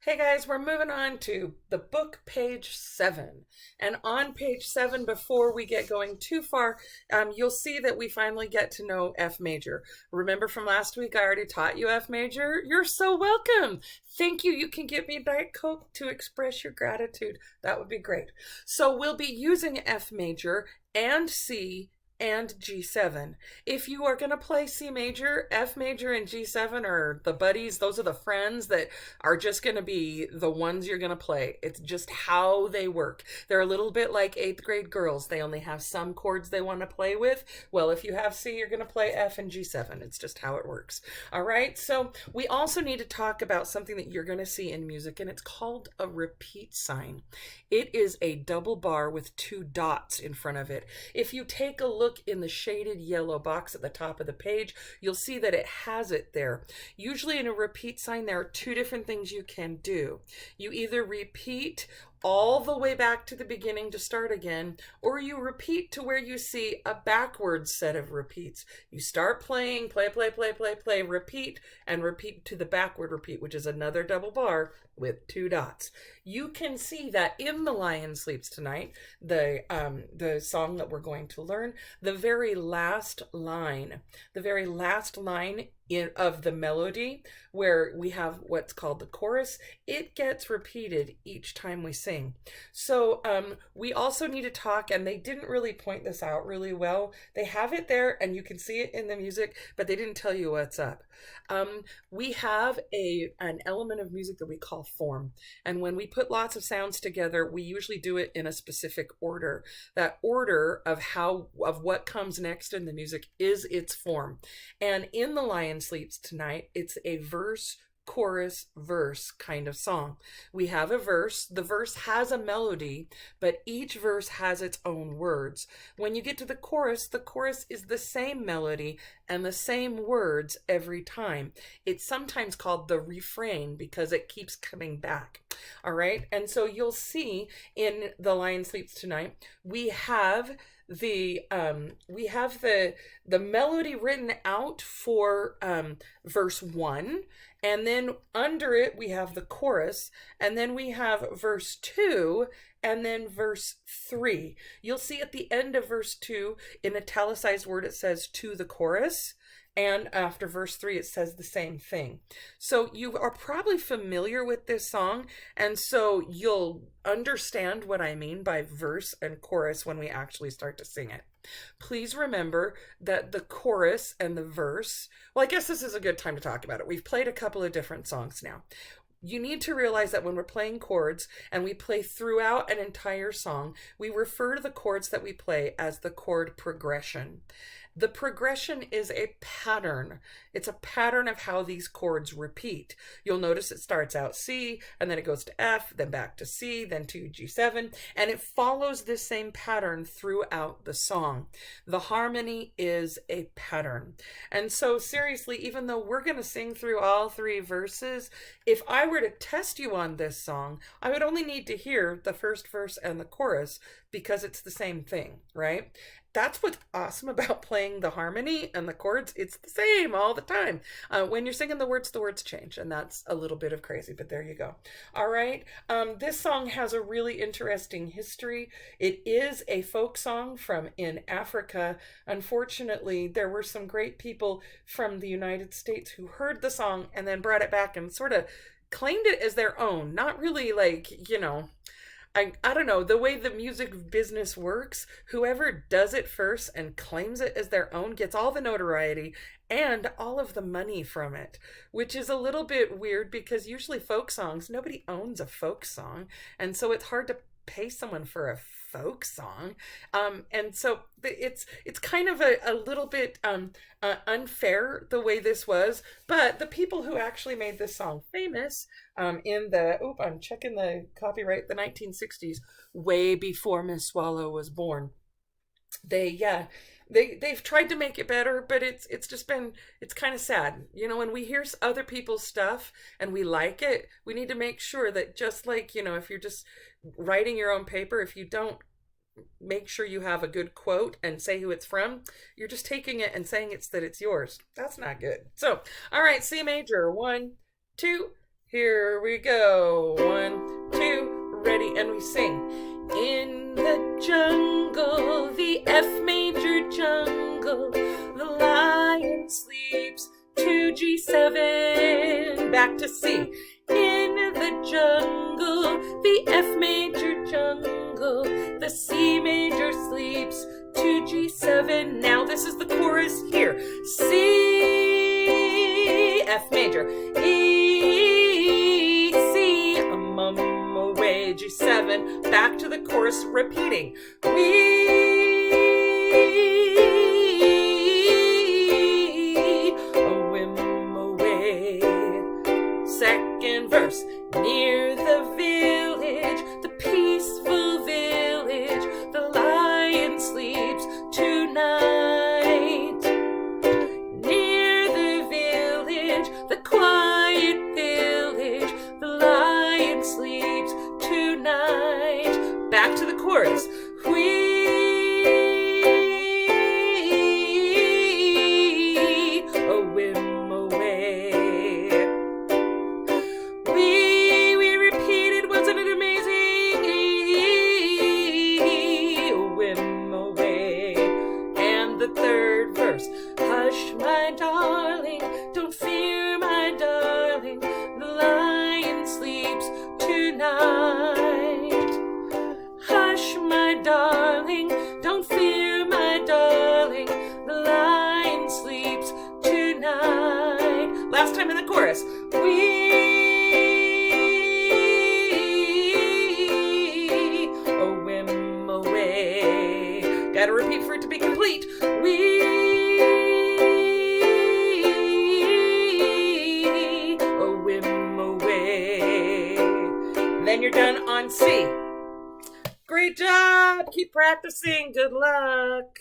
Hey guys, we're moving on to the book page 7. And on page 7, before we get going too far, you'll see that we finally get to know F major. Remember from last week, I already taught you F major? You're so welcome. Thank you. You can give me a Diet Coke to express your gratitude. That would be great. So we'll be using F major and C and G7. If you are going to play C major, F major and G7 are the buddies. Those are the friends that are just going to be the ones you're going to play. It's just how they work. They're a little bit like 8th grade girls. They only have some chords they want to play with. Well, if you have C, you're going to play F and G7. It's just how it works. All right. So we also need to talk about something that you're going to see in music, and it's called a repeat sign. It is a double bar with 2 dots in front of it. If you take a look in the shaded yellow box at the top of the page, you'll see that it has it there. Usually in a repeat sign, there are 2 different things you can do. You either repeat all the way back to the beginning to start again, or you repeat to where you see a backwards set of repeats. You start playing, play, play, play, play, play, repeat, and repeat to the backward repeat, which is another double bar with 2 dots. You can see that in The Lion Sleeps Tonight, the song that we're going to learn, the very last line of the melody, where we have what's called the chorus, it gets repeated each time we sing. So we also need to talk, and they didn't really point this out really well. They have it there and you can see it in the music, but they didn't tell you what's up. We have an element of music that we call form, and when we put lots of sounds together, we usually do it in a specific order. That order of what comes next in the music is its form. And in The Lion Sleeps Tonight, it's a verse, chorus, verse kind of song. We have a verse. The verse has a melody, but each verse has its own words. When you get to the chorus is the same melody and the same words every time. It's sometimes called the refrain because it keeps coming back. All right. And so you'll see in The Lion Sleeps Tonight, we have the melody written out for verse 1, and then under it we have the chorus, and then we have verse 2, and then verse 3. You'll see at the end of verse 2 in italicized word it says to the chorus, and after verse 3 it says the same thing. So you are probably familiar with this song, and so you'll understand what I mean by verse and chorus when we actually start to sing it. Please remember that the chorus and the verse, well, I guess this is a good time to talk about it. We've played a couple of different songs now. You need to realize that when we're playing chords and we play throughout an entire song, we refer to the chords that we play as the chord progression. The progression is a pattern. It's a pattern of how these chords repeat. You'll notice it starts out C, and then it goes to F, then back to C, then to G7, and it follows this same pattern throughout the song. The harmony is a pattern. And so seriously, even though we're going to sing through all 3 verses, if I were to test you on this song, I would only need to hear the first verse and the chorus because it's the same thing, right? That's what's awesome about playing the harmony and the chords. It's the same all the time. When you're singing the words change, and that's a little bit of crazy, but there you go. All right. This song has a really interesting history. It is a folk song from in Africa. Unfortunately, there were some great people from the United States who heard the song and then brought it back and sort of claimed it as their own. Not really like, I don't know, the way the music business works, whoever does it first and claims it as their own gets all the notoriety and all of the money from it, which is a little bit weird because usually folk songs, nobody owns a folk song, and so it's hard to pay someone for a folk song. And so it's kind of a little bit unfair the way this was, but the people who actually made this song famous in I'm checking the copyright, the 1960s, way before Miss Swallow was born. They've tried to make it better, but it's kind of sad. When we hear other people's stuff and we like it, we need to make sure that just like, if you're just writing your own paper, if you don't make sure you have a good quote and say who it's from, you're just taking it and saying it's yours. That's not good. So, all right, C major, 1, 2, Here we go. 1, 2, ready, and we sing. In the jungle, the F major jungle, the lion sleeps to G7. Back to C. In the jungle, the F major jungle, the C major sleeps to G7. Now this is the chorus here. C, F major, E, C, a mum away, G7. Back to the chorus, repeating. We, a whim away. Second verse. Near the village, the peaceful village, the lion sleeps tonight. Near the village, the quiet village, the lion sleeps tonight. Back to the chorus. We, a whim away. We repeated, wasn't it amazing? A whim away. And the third verse. Hush, my darling, don't fear, my darling, the lion sleeps tonight. Hush, my darling, don't fear, my darling, the lion sleeps tonight. Last time in the chorus. We, a whim away. Gotta repeat for it to be complete. We, a whim away. Then you're done on C. Great job! Keep practicing. Good luck.